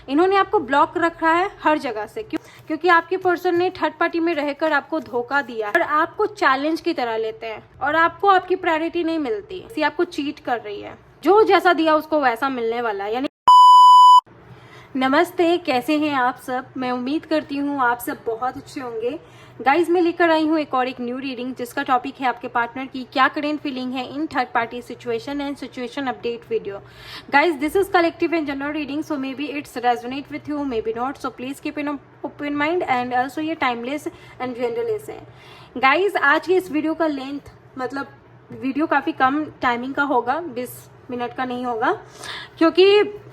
इन्होंने आपको ब्लॉक रखा है हर जगह से। क्योंकि आपके पर्सन ने थर्ड पार्टी में रहकर आपको धोखा दिया और आपको चैलेंज की तरह लेते हैं और आपको आपकी प्रायोरिटी नहीं मिलती, इसी आपको चीट कर रही है। जो जैसा दिया उसको वैसा मिलने वाला है। यानी नमस्ते, कैसे हैं आप सब? मैं उम्मीद करती हूँ आप सब बहुत अच्छे होंगे। गाइज, मैं लेकर आई हूँ एक न्यू रीडिंग जिसका टॉपिक है आपके पार्टनर की क्या करेंट फीलिंग है in third party situation and situation update video. Guys, this is collective and general reading, so may be it's resonate with you, may be not, so please keep in open mind and also ये timeless and genderless है। Guys, आज के इस video का length, मतलब video काफ़ी कम timing का होगा, 20 मिनट का नहीं होगा, क्योंकि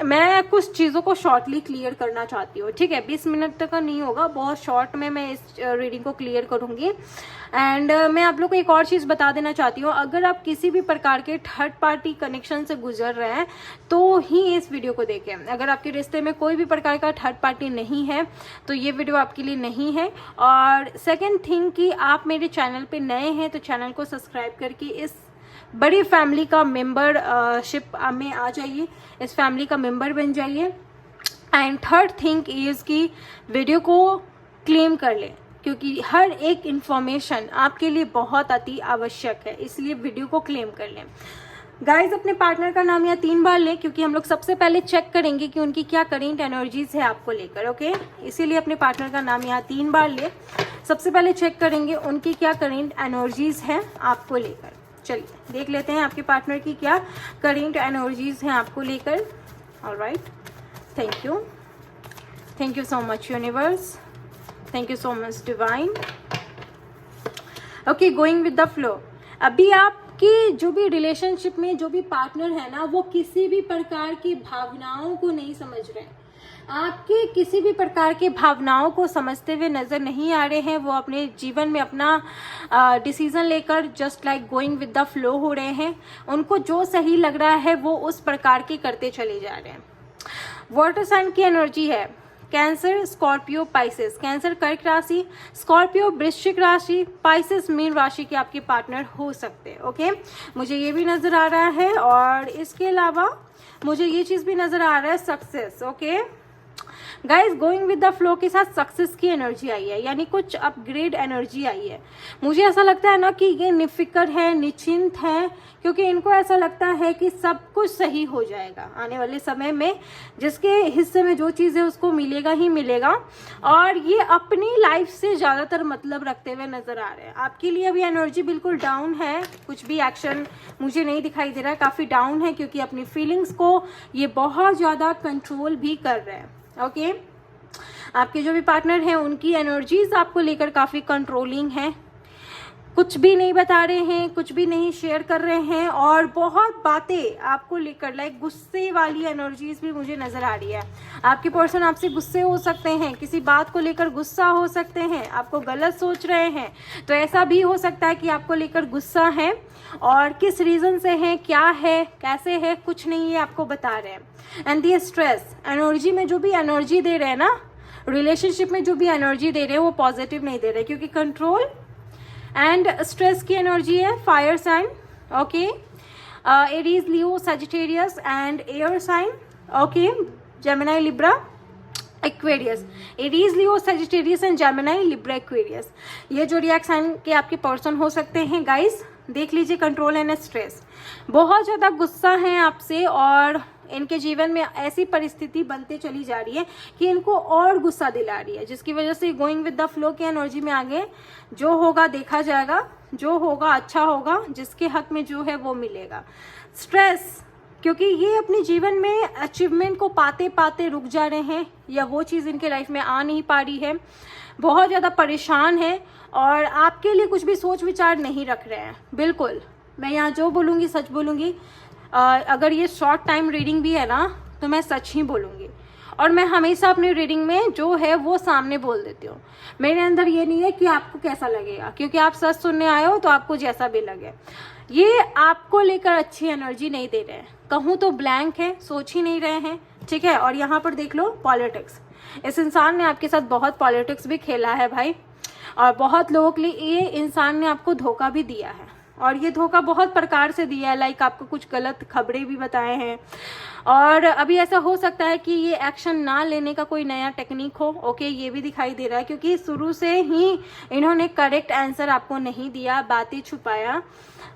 मैं कुछ चीज़ों को शॉर्टली क्लियर करना चाहती हूँ। ठीक है, 20 मिनट तक का नहीं होगा, बहुत शॉर्ट में मैं इस रीडिंग को क्लियर करूँगी। एंड मैं आप लोग को एक और चीज़ बता देना चाहती हूँ, अगर आप किसी भी प्रकार के थर्ड पार्टी कनेक्शन से गुजर रहे हैं तो ही इस वीडियो को देखें। अगर आपके रिश्ते में कोई भी प्रकार का थर्ड पार्टी नहीं है तो ये वीडियो आपके लिए नहीं है। और सेकेंड थिंग कि आप मेरे चैनल पे नए हैं तो चैनल को सब्सक्राइब करके इस बड़ी फैमिली का मेंबरशिप में आ जाइए, इस फैमिली का मेंबर बन जाइए। एंड थर्ड थिंग इज़ कि वीडियो को क्लेम कर लें, क्योंकि हर एक इन्फॉर्मेशन आपके लिए बहुत अति आवश्यक है, इसलिए वीडियो को क्लेम कर लें। गाइज, अपने पार्टनर का नाम यहाँ 3 बार लें, क्योंकि हम लोग सबसे पहले चेक करेंगे कि उनकी क्या करेंट एनर्जीज है आपको लेकर। ओके, इसीलिए अपने पार्टनर का नाम यहाँ 3 बार लें। सबसे पहले चेक करेंगे उनकी क्या करेंट एनर्जीज है आपको लेकर। चलिए देख लेते हैं आपके पार्टनर की क्या करेंट एनर्जीज हैं आपको लेकर। Alright, thank you so much universe, thank you so much divine. Okay, going with the flow. अभी आपकी जो भी रिलेशनशिप में जो भी पार्टनर है ना, वो किसी भी प्रकार की भावनाओं को नहीं समझ रहे हैं, आपके किसी भी प्रकार के भावनाओं को समझते हुए नजर नहीं आ रहे हैं। वो अपने जीवन में अपना डिसीजन लेकर just like going with the flow हो रहे हैं। उनको जो सही लग रहा है वो उस प्रकार के करते चले जा रहे हैं। वाटर साइन की एनर्जी है कैंसर, स्कॉर्पियो, पाइसेस। कैंसर कर्क राशि, स्कॉर्पियो वृश्चिक राशि, पाइसेस मीन राशि के आपके पार्टनर हो सकते हैं। ओके, मुझे ये भी नजर आ रहा है और इसके अलावा मुझे ये चीज भी नजर आ रहा है success. Okay guys, going with the flow के साथ सक्सेस की एनर्जी आई है, यानी कुछ अपग्रेड एनर्जी आई है। मुझे ऐसा लगता है ना कि ये निफिक्र है, निश्चिंत है, क्योंकि इनको ऐसा लगता है कि सब कुछ सही हो जाएगा आने वाले समय में, जिसके हिस्से में जो चीज़ है उसको मिलेगा ही मिलेगा। और ये अपनी लाइफ से ज़्यादातर मतलब रखते हुए नजर आ रहे हैं। आपके लिए अभी एनर्जी बिल्कुल डाउन है, कुछ भी एक्शन मुझे नहीं दिखाई दे रहा है, काफ़ी डाउन है, क्योंकि अपनी फीलिंग्स को ये बहुत ज़्यादा कंट्रोल भी कर रहे हैं। ओके, आपके जो भी पार्टनर हैं उनकी एनर्जीज आपको लेकर काफ़ी कंट्रोलिंग है, कुछ भी नहीं बता रहे हैं, कुछ भी नहीं शेयर कर रहे हैं, और बहुत बातें आपको लेकर लाइक गुस्से वाली एनर्जीज भी मुझे नजर आ रही है। आपके पर्सन आपसे गुस्से हो सकते हैं, किसी बात को लेकर गुस्सा हो सकते हैं, आपको गलत सोच रहे हैं, तो ऐसा भी हो सकता है कि आपको लेकर गुस्सा है, और किस रीजन से है, क्या है, कैसे है, कुछ नहीं है आपको बता रहे हैं। एंड दी स्ट्रेस एनर्जी में जो भी एनर्जी दे रहे हैं ना, रिलेशनशिप में जो भी एनर्जी दे रहे हैं वो पॉजिटिव नहीं दे रहे, क्योंकि कंट्रोल एंड स्ट्रेस की एनर्जी है। Fire sign, okay, Aries, Leo, Sagittarius and air sign. Okay, Gemini, Libra, Aquarius. Aries, Leo, Sagittarius and Gemini, Libra, Aquarius, ये जो रिएक्ट साइन के आपके पर्सन हो सकते हैं। गाइस, देख लीजिए, कंट्रोल एंड स्ट्रेस, बहुत ज़्यादा गुस्सा है आपसे, और इनके जीवन में ऐसी परिस्थिति बनते चली जा रही है कि इनको और गुस्सा दिला रही है, जिसकी वजह से गोइंग विद द फ्लो की एनर्जी में आगे जो होगा देखा जाएगा, जो होगा अच्छा होगा, जिसके हक में जो है वो मिलेगा। स्ट्रेस, क्योंकि ये अपने जीवन में अचीवमेंट को पाते पाते रुक जा रहे हैं, या वो चीज़ इनके लाइफ में आ नहीं पा रही है, बहुत ज़्यादा परेशान है, और आपके लिए कुछ भी सोच विचार नहीं रख रहे हैं। बिल्कुल, मैं यहाँ जो बोलूँगी सच बोलूँगी। अगर ये शॉर्ट टाइम रीडिंग भी है ना तो मैं सच ही बोलूँगी, और मैं हमेशा अपनी रीडिंग में जो है वो सामने बोल देती हूँ। मेरे अंदर ये नहीं है कि आपको कैसा लगेगा, क्योंकि आप सच सुनने आए हो तो आपको जैसा भी लगे। ये आपको लेकर अच्छी एनर्जी नहीं दे रहे हैं, कहूँ तो ब्लैंक है, सोच ही नहीं रहे हैं। ठीक है, और यहाँ पर देख लो पॉलिटिक्स, इस इंसान ने आपके साथ बहुत पॉलिटिक्स भी खेला है भाई, और बहुत लोगों के लिए ये इंसान ने आपको धोखा भी दिया है। और ये धोखा बहुत प्रकार से दिया है, लाइक आपको कुछ गलत खबरें भी बताए हैं। और अभी ऐसा हो सकता है कि ये एक्शन ना लेने का कोई नया टेक्निक हो। ओके, ये भी दिखाई दे रहा है, क्योंकि शुरू से ही इन्होंने करेक्ट आंसर आपको नहीं दिया, बातें छुपाया,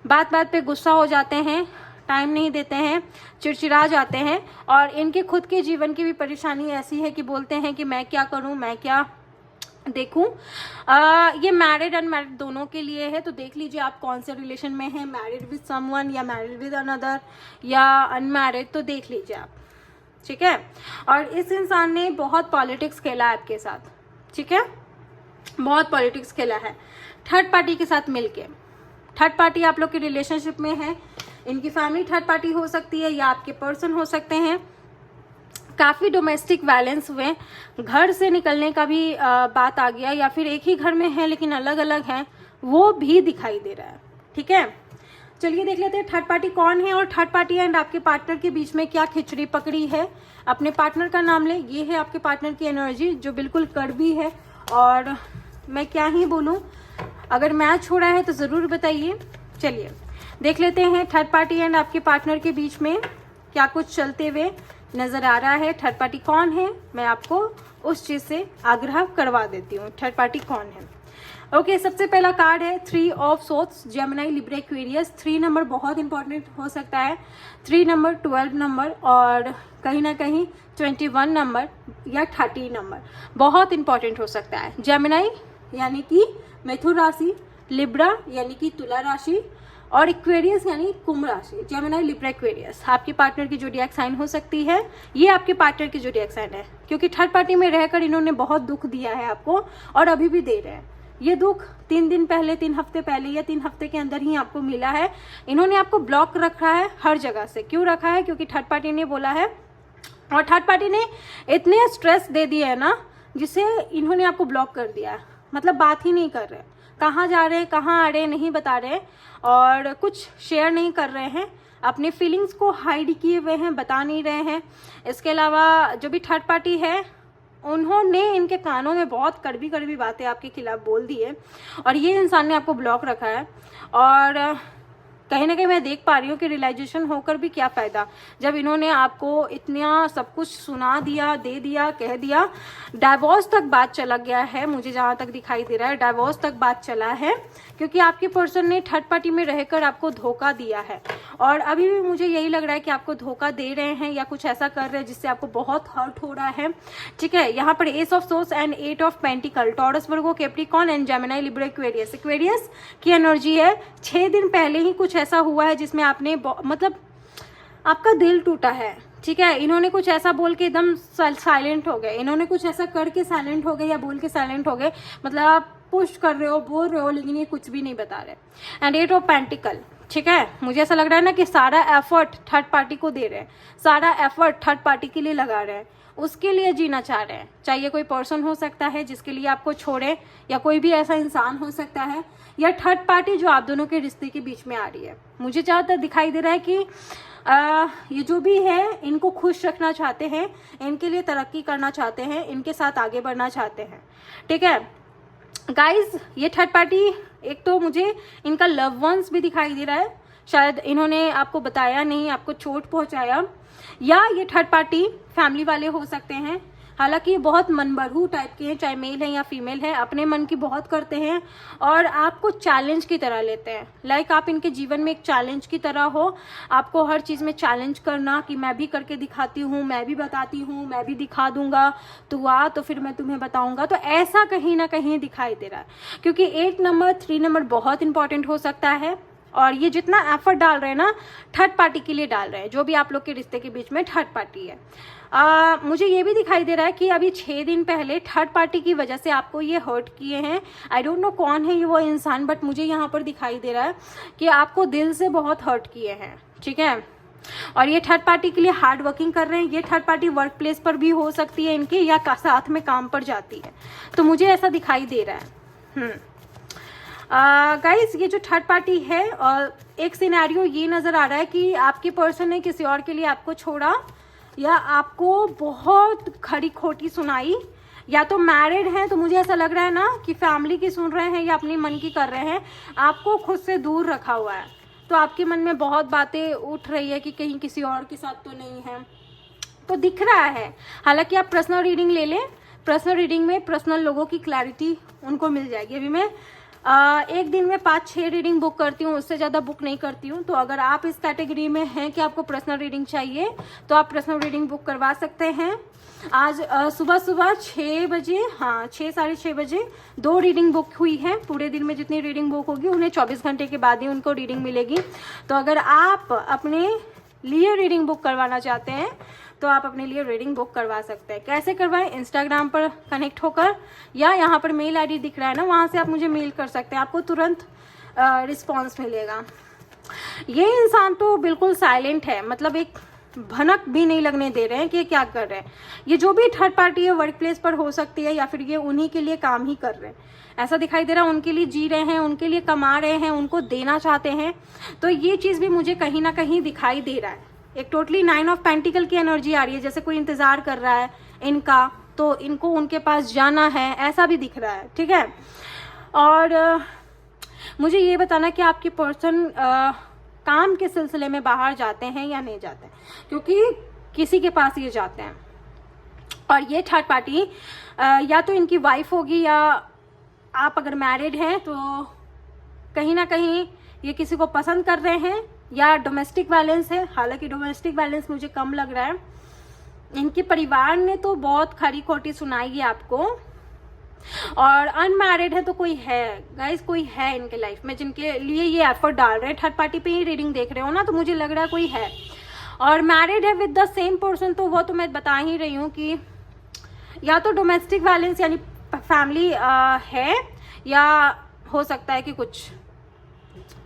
बात बात पे गुस्सा हो जाते हैं, टाइम नहीं देते हैं, चिड़चिड़ा जाते हैं। और इनके खुद के जीवन की भी परेशानी ऐसी है कि बोलते हैं कि मैं क्या करूं, मैं क्या देखूं। ये मैरिड अनमैरिड दोनों के लिए है, तो देख लीजिए आप कौन से रिलेशन में हैं, मैरिड विद समवन या मैरिड विद अनदर या अनमैरिड, तो देख लीजिए आप, ठीक है। और इस इंसान ने बहुत पॉलिटिक्स खेला है आपके साथ, ठीक है, बहुत पॉलिटिक्स खेला है थर्ड पार्टी के साथ मिलके। थर्ड पार्टी आप लोग के रिलेशनशिप में है, इनकी फैमिली थर्ड पार्टी हो सकती है या आपके पर्सन हो सकते हैं। काफ़ी डोमेस्टिक वायलेंस हुए, घर से निकलने का भी बात आ गया, या फिर एक ही घर में है लेकिन अलग अलग हैं, वो भी दिखाई दे रहा है, ठीक है। चलिए देख लेते हैं थर्ड पार्टी कौन है और थर्ड पार्टी एंड आपके पार्टनर के बीच में क्या खिचड़ी पकड़ी है। अपने पार्टनर का नाम ले, ये है आपके पार्टनर की एनर्जी जो बिल्कुल कड़वी है। और मैं क्या ही बोलूँ, अगर मैच हो रहा है तो ज़रूर बताइए। चलिए देख लेते हैं थर्ड पार्टी एंड आपके पार्टनर के बीच में क्या कुछ चलते हुए नजर आ रहा है। थर्ड पार्टी कौन है, मैं आपको उस चीज से आग्रह करवा देती हूँ, थर्ड पार्टी कौन है। ओके, सबसे पहला कार्ड है 3 of swords, Gemini, Libra, Aquarius. 3 number बहुत इंपॉर्टेंट हो सकता है, 3 नंबर, 12 नंबर और कहीं ना कहीं 21 नंबर या 30 नंबर बहुत इंपॉर्टेंट हो सकता है। जेमिनी यानी कि मिथुन राशि, लिब्रा यानी कि तुला राशि और एक्वेरियस यानी कुंभ राशि। जेमिनी, लिब्रा, एक्वेरियस आपके पार्टनर की जोडिएक साइन हो सकती है। ये आपके पार्टनर की जोडिएक साइन है, क्योंकि थर्ड पार्टी में रहकर इन्होंने बहुत दुख दिया है आपको और अभी भी दे रहे हैं। ये दुख 3 दिन पहले, 3 हफ्ते पहले या 3 हफ्ते के अंदर ही आपको मिला है। इन्होंने आपको ब्लॉक रखा है हर जगह से। क्यों रखा है? क्योंकि थर्ड पार्टी ने बोला है और थर्ड पार्टी ने इतने स्ट्रेस दे दिए है ना, जिसे इन्होंने आपको ब्लॉक कर दिया है। मतलब बात ही नहीं कर रहे, कहाँ जा रहे हैं, कहाँ आ रहे हैं नहीं बता रहे और कुछ शेयर नहीं कर रहे हैं, अपने फीलिंग्स को हाइड किए हुए हैं, बता नहीं रहे हैं। इसके अलावा जो भी थर्ड पार्टी है उन्होंने इनके कानों में बहुत कड़वी कड़वी बातें आपके खिलाफ बोल दी है और ये इंसान ने आपको ब्लॉक रखा है। और कहीं ना कहीं मैं देख पा रही हूँ कि रियलाइजेशन होकर भी क्या फ़ायदा, जब इन्होंने आपको इतना सब कुछ सुना दिया, दे दिया, कह दिया। डाइवोर्स तक बात चला गया है, मुझे जहाँ तक दिखाई दे रहा है डाइवोर्स तक बात चला है, क्योंकि आपके पर्सन ने थर्ड पार्टी में रहकर आपको धोखा दिया है। और अभी भी मुझे यही लग रहा है कि आपको धोखा दे रहे हैं या कुछ ऐसा कर रहे हैं जिससे आपको बहुत हर्ट हो रहा है, ठीक है। यहाँ पर S of source and 8 of pentacle, taurus, Virgo, Capricorn and Gemini, Libra, Aquarius. Aquarius की एनर्जी है, 6 दिन पहले ही कुछ ऐसा हुआ है जिसमें आपने मतलब आपका दिल टूटा है, ठीक है। इन्होंने कुछ ऐसा बोल के एकदम साइलेंट हो गए, इन्होंने कुछ ऐसा करके साइलेंट हो गए या बोल के साइलेंट हो गए। मतलब आप पुश कर रहे हो, बोल रहे हो, लेकिन ये कुछ भी नहीं बता रहे। एंड 8 ऑफ पेंटिकल, ठीक है। मुझे ऐसा लग रहा है ना कि सारा एफर्ट थर्ड पार्टी को दे रहे हैं, सारा एफर्ट थर्ड पार्टी के लिए लगा रहे हैं, उसके लिए जीना चाह रहे हैं। चाहिए कोई पर्सन हो सकता है जिसके लिए आपको छोड़े, या कोई भी ऐसा इंसान हो सकता है, या थर्ड पार्टी जो आप दोनों के रिश्ते के बीच में आ रही है। मुझे ज़्यादातर दिखाई दे रहा है कि ये जो भी है इनको खुश रखना चाहते हैं, इनके लिए तरक्की करना चाहते हैं, इनके साथ आगे बढ़ना चाहते हैं, ठीक है गाइज। ये थर्ड पार्टी, एक तो मुझे इनका लव वंस भी दिखाई दे रहा है, शायद इन्होंने आपको बताया नहीं, आपको चोट पहुंचाया, या ये थर्ड पार्टी फैमिली वाले हो सकते हैं। हालांकि ये बहुत मनबड़ू टाइप के हैं, चाहे मेल है या फीमेल है, अपने मन की बहुत करते हैं और आपको चैलेंज की तरह लेते हैं। लाइक आप इनके जीवन में एक चैलेंज की तरह हो, आपको हर चीज़ में चैलेंज करना कि मैं भी करके दिखाती हूँ, मैं भी बताती हूँ, मैं भी दिखा दूंगा, तू आ तो फिर मैं तुम्हें बताऊंगा। तो ऐसा कहीं ना कहीं दिखाई दे रहा है, क्योंकि 8 नंबर, 3 नंबर बहुत इंपॉर्टेंट हो सकता है। और ये जितना एफर्ट डाल रहे हैं ना, थर्ड पार्टी के लिए डाल रहे हैं, जो भी आप लोग के रिश्ते के बीच में थर्ड पार्टी है। मुझे ये भी दिखाई दे रहा है कि अभी 6 दिन पहले थर्ड पार्टी की वजह से आपको ये हर्ट किए हैं। आई डोंट नो कौन है ये वो इंसान, बट मुझे यहाँ पर दिखाई दे रहा है कि आपको दिल से बहुत हर्ट किए हैं, ठीक है। और ये थर्ड पार्टी के लिए हार्ड वर्किंग कर रहे हैं। ये थर्ड पार्टी वर्क प्लेस पर भी हो सकती है इनके, या साथ में काम पर जाती है, तो मुझे ऐसा दिखाई दे रहा है। गाइज ये जो थर्ड पार्टी है, एक सिनेरियो ये नज़र आ रहा है कि आपके पर्सन ने किसी और के लिए आपको छोड़ा, या आपको बहुत खरी खोटी सुनाई, या तो मैरिड हैं, तो मुझे ऐसा लग रहा है ना कि फैमिली की सुन रहे हैं या अपनी मन की कर रहे हैं, आपको खुद से दूर रखा हुआ है। तो आपके मन में बहुत बातें उठ रही है कि कहीं किसी और के साथ तो नहीं है, तो दिख रहा है। हालांकि आप पर्सनल रीडिंग ले लें, पर्सनल रीडिंग में पर्सनल लोगों की क्लैरिटी उनको मिल जाएगी। अभी मैं एक दिन में 5-6 रीडिंग बुक करती हूँ, उससे ज़्यादा बुक नहीं करती हूँ। तो अगर आप इस कैटेगरी में हैं कि आपको पर्सनल रीडिंग चाहिए, तो आप पर्सनल रीडिंग बुक करवा सकते हैं। आज सुबह 6 बजे, हाँ 6 साढ़े 6 बजे 2 रीडिंग बुक हुई है। पूरे दिन में जितनी रीडिंग बुक होगी उन्हें 24 घंटे के बाद ही उनको रीडिंग मिलेगी। तो अगर आप अपने लिए रीडिंग बुक करवाना चाहते हैं तो आप अपने लिए रीडिंग बुक करवा सकते हैं। कैसे करवाएं? इंस्टाग्राम पर कनेक्ट होकर, या यहाँ पर मेल आईडी दिख रहा है ना, वहाँ से आप मुझे मेल कर सकते हैं, आपको तुरंत रिस्पॉन्स मिलेगा। ये इंसान तो बिल्कुल साइलेंट है, मतलब एक भनक भी नहीं लगने दे रहे हैं कि ये क्या कर रहे हैं। ये जो भी थर्ड पार्टी है वर्क प्लेस पर हो सकती है, या फिर ये उन्हीं के लिए काम ही कर रहे हैं, ऐसा दिखाई दे रहा है। उनके लिए जी रहे हैं, उनके लिए कमा रहे हैं, उनको देना चाहते हैं। तो ये चीज़ भी मुझे कहीं ना कहीं दिखाई दे रहा है। एक टोटली 9 ऑफ पेंटिकल की एनर्जी आ रही है, जैसे कोई इंतजार कर रहा है इनका, तो इनको उनके पास जाना है, ऐसा भी दिख रहा है। ठीक है, और मुझे ये बताना कि आपके पर्सन काम के सिलसिले में बाहर जाते हैं या नहीं जाते हैं, क्योंकि किसी के पास ये जाते हैं। और ये थर्ड पार्टी या तो इनकी वाइफ होगी, या आप अगर मैरिड हैं तो कहीं ना कहीं ये किसी को पसंद कर रहे हैं, या डोमेस्टिक वायलेंस है। हालांकि डोमेस्टिक वायलेंस मुझे कम लग रहा है। इनके परिवार ने तो बहुत खरी खोटी सुनाई है आपको। और अनमैरिड है तो कोई है गाइस, कोई है इनके लाइफ में जिनके लिए ये एफर्ट डाल रहे हैं। थर्ड पार्टी पे ही रीडिंग देख रहे हो ना, तो मुझे लग रहा है कोई है। और मैरिड है विद द सेम पर्सन, तो वो तो मैं बता ही रही हूँ कि या तो डोमेस्टिक वायलेंस यानी फैमिली है, या हो सकता है कि कुछ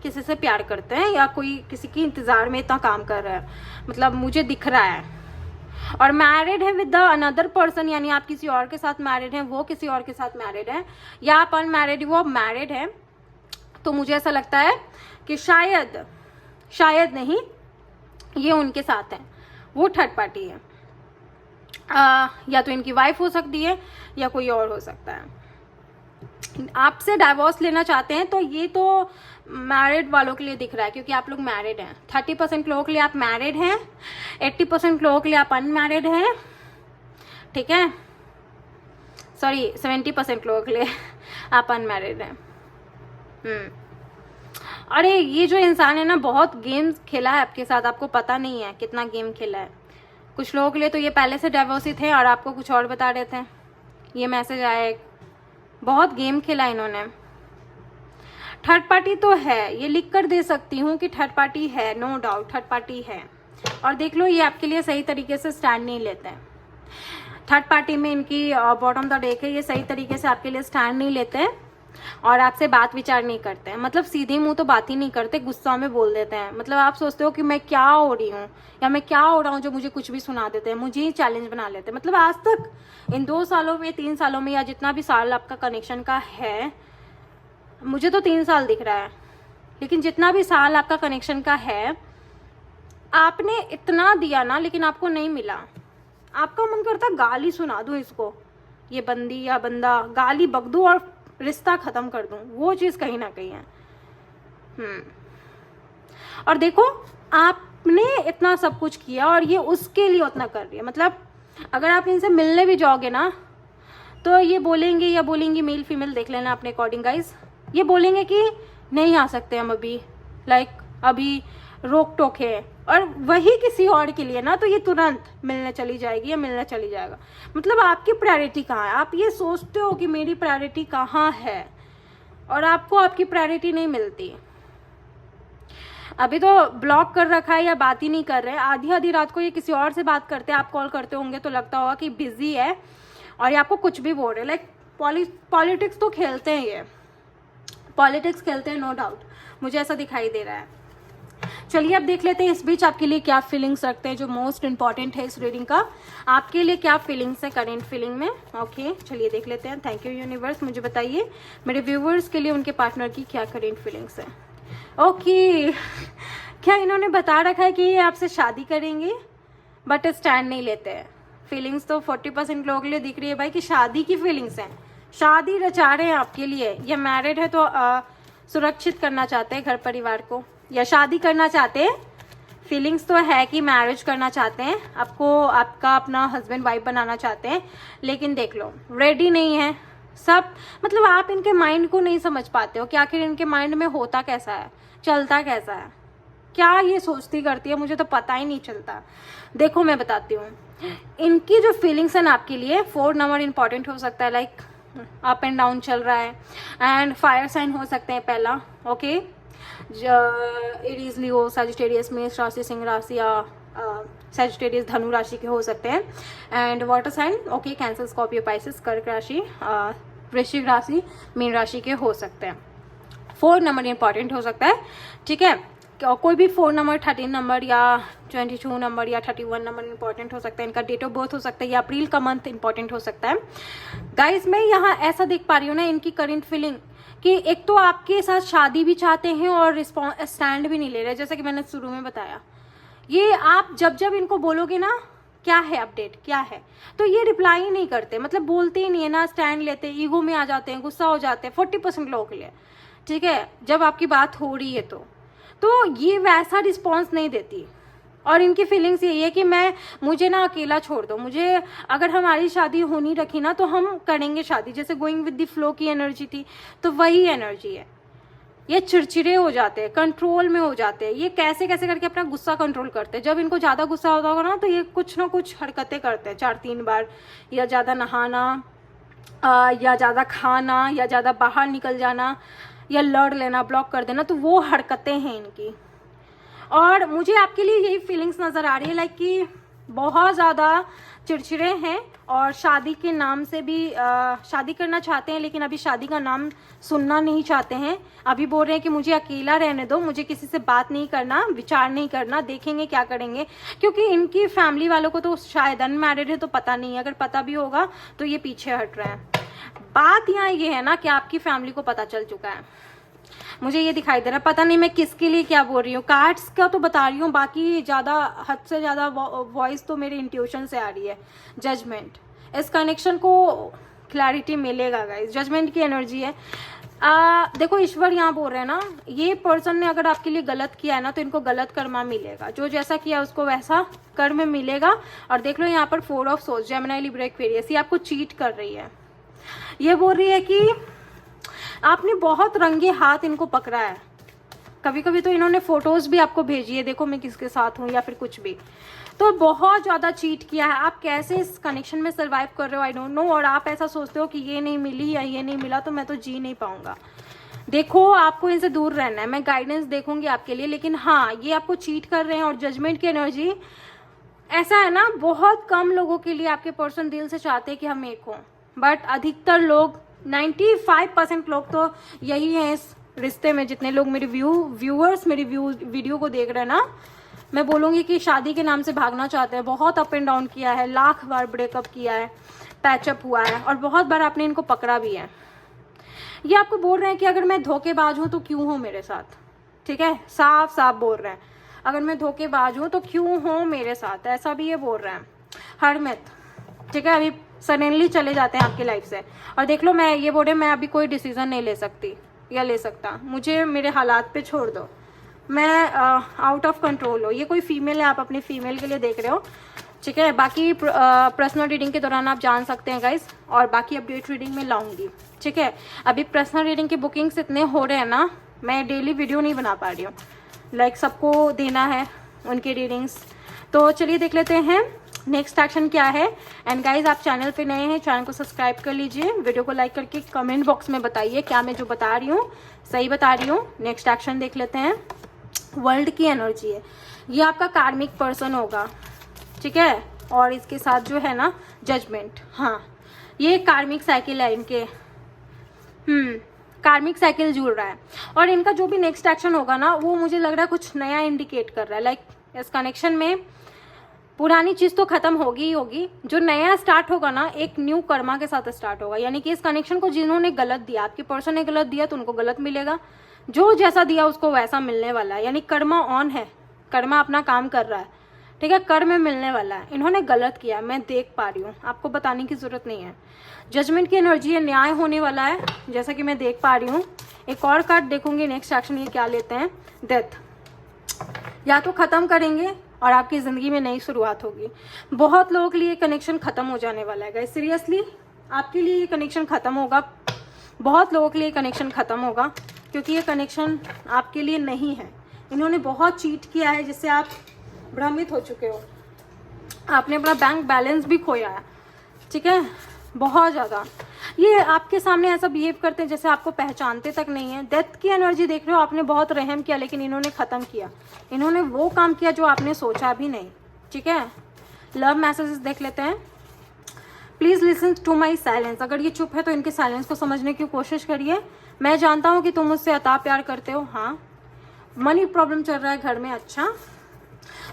किसी से प्यार करते हैं, या कोई किसी की इंतजार में इतना काम कर रहा है, मतलब मुझे दिख रहा है। और मैरिड है विद द अनदर पर्सन, यानी आप किसी और के साथ मैरिड हैं, वो किसी और के साथ मैरिड है, या आप अनमैरिड वो मैरिड है। तो मुझे ऐसा लगता है कि शायद नहीं, ये उनके साथ है, वो थर्ड पार्टी है। या तो इनकी वाइफ हो सकती है, या कोई और हो सकता है। आपसे डाइवोर्स लेना चाहते हैं, तो ये तो मैरिड वालों के लिए दिख रहा है, क्योंकि आप लोग मैरिड हैं। 30% लोगों के लिए आप मैरिड हैं, 80% लोगों के लिए आप अनमैरिड हैं। ठीक है, सॉरी 70% लोगों के लिए आप अनमैरिड हैं। अरे ये जो इंसान है ना, बहुत गेम्स खेला है आपके साथ, आपको पता नहीं है कितना गेम खेला है। कुछ लोगों के लिए तो ये पहले से डाइवोर्स थे और आपको कुछ और बता रहे थे। ये मैसेज आया, बहुत गेम खेला इन्होंने। थर्ड पार्टी तो है, ये लिख कर दे सकती हूँ कि थर्ड पार्टी है, नो डाउट थर्ड पार्टी है। और देख लो, ये आपके लिए सही तरीके से स्टैंड नहीं लेते हैं। थर्ड पार्टी में इनकी बॉटम द डेक है, ये सही तरीके से आपके लिए स्टैंड नहीं लेते हैं और आपसे बात विचार नहीं करते हैं। मतलब सीधे मुंह तो बात ही नहीं करते, गुस्सा में बोल देते हैं। मतलब आप सोचते हो कि मैं क्या हो रही हूँ या मैं क्या हो रहा हूँ जो मुझे कुछ भी सुना देते हैं, मुझे ही चैलेंज बना लेते हैं। मतलब आज तक इन 2 सालों में, 3 सालों में, या जितना भी साल आपका कनेक्शन का है, मुझे तो 3 साल दिख रहा है, लेकिन जितना भी साल आपका कनेक्शन का है, आपने इतना दिया ना, लेकिन आपको नहीं मिला। आपका मन करता गाली सुना दूं इसको, ये बंदी या बंदा, गाली बक दूं और रिश्ता खत्म कर दूं, वो चीज कहीं ना कहीं है। और देखो, आपने इतना सब कुछ किया और ये उसके लिए उतना कर रही है। मतलब अगर आप इनसे मिलने भी जाओगे ना, तो ये बोलेंगे या बोलेंगी, मेल फीमेल देख लेना अपने अकॉर्डिंग गाइस, ये बोलेंगे कि नहीं आ सकते हम अभी, लाइक अभी रोक टोक है। और वही किसी और के लिए ना, तो ये तुरंत मिलने चली जाएगी या मिलने चली जाएगा। मतलब आपकी प्रायोरिटी कहाँ है? आप ये सोचते हो कि मेरी प्रायोरिटी कहाँ है, और आपको आपकी प्रायोरिटी नहीं मिलती। अभी तो ब्लॉक कर रखा है या बात ही नहीं कर रहे। आधी आधी रात को ये किसी और से बात करते हैं, आप कॉल करते होंगे तो लगता होगा कि बिजी है और ये आपको कुछ भी बोल रहे। लाइक पॉलिटिक्स तो खेलते हैं, ये पॉलिटिक्स खेलते हैं, नो डाउट, मुझे ऐसा दिखाई दे रहा है। चलिए अब देख लेते हैं इस बीच आपके लिए क्या फीलिंग्स रखते हैं, जो मोस्ट इंपॉर्टेंट है इस रीडिंग का। आपके लिए क्या फीलिंग्स है करेंट फीलिंग में? ओके, चलिए देख लेते हैं। थैंक यू यूनिवर्स, मुझे बताइए मेरे व्यूवर्स के लिए उनके पार्टनर की क्या करेंट फीलिंग्स है। ओके, क्या इन्होंने बता रखा है कि ये आपसे शादी करेंगे, बट स्टैंड नहीं लेते हैं, फीलिंग्स तो 40% लोगों के लिए दिख रही है भाई कि शादी की फीलिंग्स हैं, शादी रचा रहे हैं आपके लिए, या मैरिड है तो सुरक्षित करना चाहते हैं घर परिवार को, या शादी करना चाहते हैं। फीलिंग्स तो है कि मैरिज करना चाहते हैं, आपको आपका अपना हस्बैंड वाइफ बनाना चाहते हैं, लेकिन देख लो रेडी नहीं है सब। मतलब आप इनके माइंड को नहीं समझ पाते हो कि आखिर इनके माइंड में होता कैसा है, चलता कैसा है, क्या ये सोचती करती है, मुझे तो पता ही नहीं चलता। देखो मैं बताती हूँ, इनकी जो फीलिंग्स हैं आपके लिए, 4 नंबर इंपॉर्टेंट हो सकता है, लाइक अप एंड डाउन चल रहा है, एंड फायर साइन हो सकते हैं पहला, ओके। एरीज, लियो, सजिटेरियस, मेष राशि, सिंह राशि या सजिटेरियस धनु राशि के हो सकते हैं, and water sign, okay, Cancer, Scorpio, Pisces, कर्क राशि, वृश्चिक राशि, मीन राशि के हो सकते हैं। 4 नंबर इंपॉर्टेंट हो सकता है, ठीक है। कोई भी 4 नंबर, 13 नंबर या 22 नंबर या 31 नंबर इंपॉर्टेंट हो सकता है। इनका डेट ऑफ बर्थ हो सकता है या अप्रैल का मंथ इंपॉर्टेंट हो सकता है। गाइस मैं यहाँ ऐसा देख पा रही हूँ ना इनकी करंट फीलिंग कि एक तो आपके साथ शादी भी चाहते हैं और स्टैंड भी नहीं ले रहे, जैसे कि मैंने शुरू में बताया। ये आप जब जब इनको बोलोगे ना क्या है अपडेट, क्या है, तो ये रिप्लाई ही नहीं करते, मतलब बोलते ही नहीं है ना, स्टैंड लेते, ईगो में आ जाते हैं, गुस्सा हो जाते हैं 40% लोगों के लिए, ठीक है। जब आपकी बात हो रही है तो ये वैसा रिस्पॉन्स नहीं देती। और इनकी फीलिंग्स यही है कि मुझे ना अकेला छोड़ दो, मुझे अगर हमारी शादी होनी रखी ना तो हम करेंगे शादी, जैसे गोइंग विद द फ्लो की एनर्जी थी, तो वही एनर्जी है। ये चिड़चिड़े हो जाते हैं, कंट्रोल में हो जाते हैं, ये कैसे कैसे करके अपना गुस्सा कंट्रोल करते हैं। जब इनको ज़्यादा गुस्सा होता होगा ना तो ये कुछ ना कुछ हरकतें करते हैं 4-3 बार, या ज़्यादा नहाना, या ज़्यादा खाना, या ज़्यादा बाहर निकल जाना, या लड़ लेना, ब्लॉक कर देना, तो वो हरकतें हैं इनकी। और मुझे आपके लिए यही फीलिंग्स नज़र आ रही है, लाइक कि बहुत ज़्यादा चिड़चिड़े हैं और शादी के नाम से भी शादी करना चाहते हैं, लेकिन अभी शादी का नाम सुनना नहीं चाहते हैं। अभी बोल रहे हैं कि मुझे अकेला रहने दो, मुझे किसी से बात नहीं करना, विचार नहीं करना, देखेंगे क्या करेंगे। क्योंकि इनकी फैमिली वालों को तो शायद अनमैरिड है तो पता नहीं है, अगर पता भी होगा तो ये पीछे हट रहे हैं। बात यहाँ ये है ना कि आपकी फैमिली को पता चल चुका है, मुझे ये दिखाई दे रहा है। पता नहीं मैं किसके लिए क्या बोल रही हूँ, कार्ड्स का तो बता रही हूँ, बाकी ज़्यादा हद से ज़्यादा वॉइस तो मेरे इंट्यूशन से आ रही है। जजमेंट, इस कनेक्शन को क्लैरिटी मिलेगा गाइस, जजमेंट की एनर्जी है। देखो ईश्वर यहाँ बोल रहे हैं ना, ये पर्सन ने अगर आपके लिए गलत किया है ना तो इनको गलत कर्मा मिलेगा, जो जैसा किया उसको वैसा कर्म मिलेगा। और देख लो यहाँ पर 4 of source, Gemini, Libra, Aquarius, ये आपको चीट कर रही है। ये बोल रही है कि आपने बहुत रंगे हाथ इनको पकड़ा है, कभी कभी तो इन्होंने फोटोज भी आपको भेजी है, देखो मैं किसके साथ हूँ या फिर कुछ भी, तो बहुत ज़्यादा चीट किया है। आप कैसे इस कनेक्शन में सर्वाइव कर रहे हो आई डोंट नो। और आप ऐसा सोचते हो कि ये नहीं मिली या ये नहीं मिला तो मैं तो जी नहीं पाऊंगा। देखो आपको इनसे दूर रहना है, मैं गाइडेंस देखूंगी आपके लिए, लेकिन हाँ ये आपको चीट कर रहे हैं। और जजमेंट की एनर्जी ऐसा है ना, बहुत कम लोगों के लिए आपके पर्सन दिल से चाहते हैं कि हम एक हों, बट अधिकतर लोग 95% लोग तो यही हैं इस रिश्ते में। जितने लोग मेरे व्यूअर्स मेरी वीडियो को देख रहे हैं ना, मैं बोलूँगी कि शादी के नाम से भागना चाहते हैं। बहुत अप एंड डाउन किया है, लाख बार ब्रेकअप किया है, पैचअप हुआ है, और बहुत बार आपने इनको पकड़ा भी है। ये आपको बोल रहे हैं कि अगर मैं धोखेबाज हूँ तो क्यों हो मेरे साथ, ठीक है, साफ साफ बोल रहे हैं, अगर मैं धोखेबाज हूँ तो क्यों हो मेरे साथ, ऐसा भी ये बोल रहे हैं। हरमित, ठीक है, अभी सडनली चले जाते हैं आपकी लाइफ से। और देख लो मैं ये बोल रहे मैं अभी कोई डिसीजन नहीं ले सकती या ले सकता, मुझे मेरे हालात पे छोड़ दो, मैं आउट ऑफ कंट्रोल हो। ये कोई फीमेल है, आप अपनी फीमेल के लिए देख रहे हो, ठीक है। बाकी पर्सनल रीडिंग के दौरान आप जान सकते हैं गाइस, और बाकी अपडेट रीडिंग में लाऊंगी, ठीक है। अभी पर्सनल रीडिंग के बुकिंग्स इतने हो रहे हैं ना, मैं डेली वीडियो नहीं बना पा रही हूँ, लाइक सबको देना है उनकी रीडिंग्स। तो चलिए देख लेते हैं नेक्स्ट एक्शन क्या है। एंड गाइज आप चैनल पे नए हैं, चैनल को सब्सक्राइब कर लीजिए, वीडियो को लाइक करके कमेंट बॉक्स में बताइए क्या मैं जो बता रही हूँ सही बता रही हूँ। नेक्स्ट एक्शन देख लेते हैं। वर्ल्ड की एनर्जी है, ये आपका कार्मिक पर्सन होगा, ठीक है। और इसके साथ जो है ना जजमेंट, हाँ ये कार्मिक साइकिल है इनके, कार्मिक साइकिल जुड़ रहा है। और इनका जो भी नेक्स्ट एक्शन होगा ना वो मुझे लग रहा है कुछ नया इंडिकेट कर रहा है। लाइक इस कनेक्शन में पुरानी चीज तो खत्म होगी ही होगी, जो नया स्टार्ट होगा ना एक न्यू कर्मा के साथ स्टार्ट होगा। यानी कि इस कनेक्शन को जिन्होंने गलत दिया, आपके पर्सन ने गलत दिया तो उनको गलत मिलेगा, जो जैसा दिया उसको वैसा मिलने वाला है। यानी कर्मा ऑन है, कर्मा अपना काम कर रहा है, ठीक है, कर में मिलने वाला है। इन्होंने गलत किया, मैं देख पा रही हूँ, आपको बताने की ज़रूरत नहीं है। जजमेंट की एनर्जी है, न्याय होने वाला है जैसा कि मैं देख पा रही हूँ। एक और कार्ड देखूंगी, नेक्स्ट एक्शन ये क्या लेते हैं। डेथ, या तो ख़त्म करेंगे और आपकी ज़िंदगी में नई शुरुआत होगी। बहुत लोगों के लिए कनेक्शन ख़त्म हो जाने वाला है गाइस, सीरियसली आपके लिए ये कनेक्शन ख़त्म होगा। बहुत लोगों के लिए कनेक्शन ख़त्म होगा क्योंकि ये कनेक्शन आपके लिए नहीं है। इन्होंने बहुत चीट किया है जिससे आप भ्रमित हो चुके हो। आपने अपना बैंक बैलेंस भी खोया है, ठीक है, बहुत ज़्यादा। ये आपके सामने ऐसा बिहेव करते हैं जैसे आपको पहचानते तक नहीं है। डेथ की एनर्जी देख रहे हो, आपने बहुत रहम किया लेकिन इन्होंने ख़त्म किया। इन्होंने वो काम किया जो आपने सोचा भी नहीं, ठीक है। लव मैसेजेस देख लेते हैं। Please listen to my silence. अगर ये चुप है तो इनके साइलेंस को समझने की कोशिश करिए। मैं जानता हूँ कि तुम मुझसे अता प्यार करते हो। हाँ, मनी प्रॉब्लम चल रहा है घर में। अच्छा,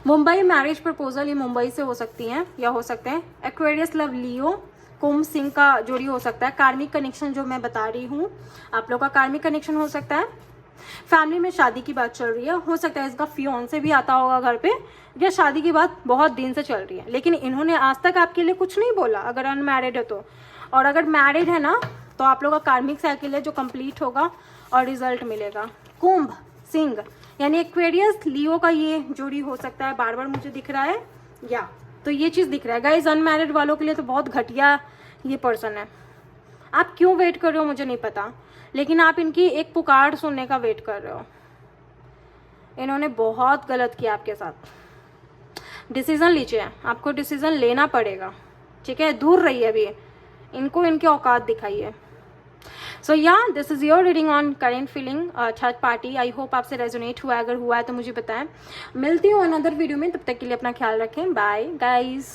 मुंबई मैरिज प्रपोजल, ये मुंबई से हो सकती हैं या हो सकते हैं। एक्वेरियस लव लियो, कुंभ सिंह का जोड़ी हो सकता है। कार्मिक कनेक्शन जो मैं बता रही हूँ, आप लोग का कार्मिक कनेक्शन हो सकता है। फैमिली में शादी की बात चल रही है, हो सकता है इसका फियोंसे भी आता होगा घर पे, या शादी की बात बहुत दिन से चल रही है लेकिन इन्होंने आज तक आपके लिए कुछ नहीं बोला अगर अनमैरिड है तो। और अगर मैरिड है ना तो आप लोग का कार्मिक साइकिल है जो कंप्लीट होगा और रिजल्ट मिलेगा। कुंभ सिंह यानी एक्वेरियस लियो का ये जोड़ी हो सकता है, बार बार मुझे दिख रहा है, या तो ये चीज़ दिख रहा है गाइस। अनमैरिड वालों के लिए तो बहुत घटिया ये पर्सन है। आप क्यों वेट कर रहे हो मुझे नहीं पता, लेकिन आप इनकी एक पुकार सुनने का वेट कर रहे हो। इन्होंने बहुत गलत किया आपके साथ। डिसीजन लीजिए, आपको डिसीजन लेना पड़ेगा, ठीक है। दूर रहिए अभी, इनको इनके औकात दिखाइए। सो या this is your reading on current feeling third party. I hope आपसे रेजोनेट हुआ है, अगर हुआ है तो मुझे बताएं। मिलती हूँ अनदर वीडियो में, तब तक के लिए अपना ख्याल रखें। Bye guys.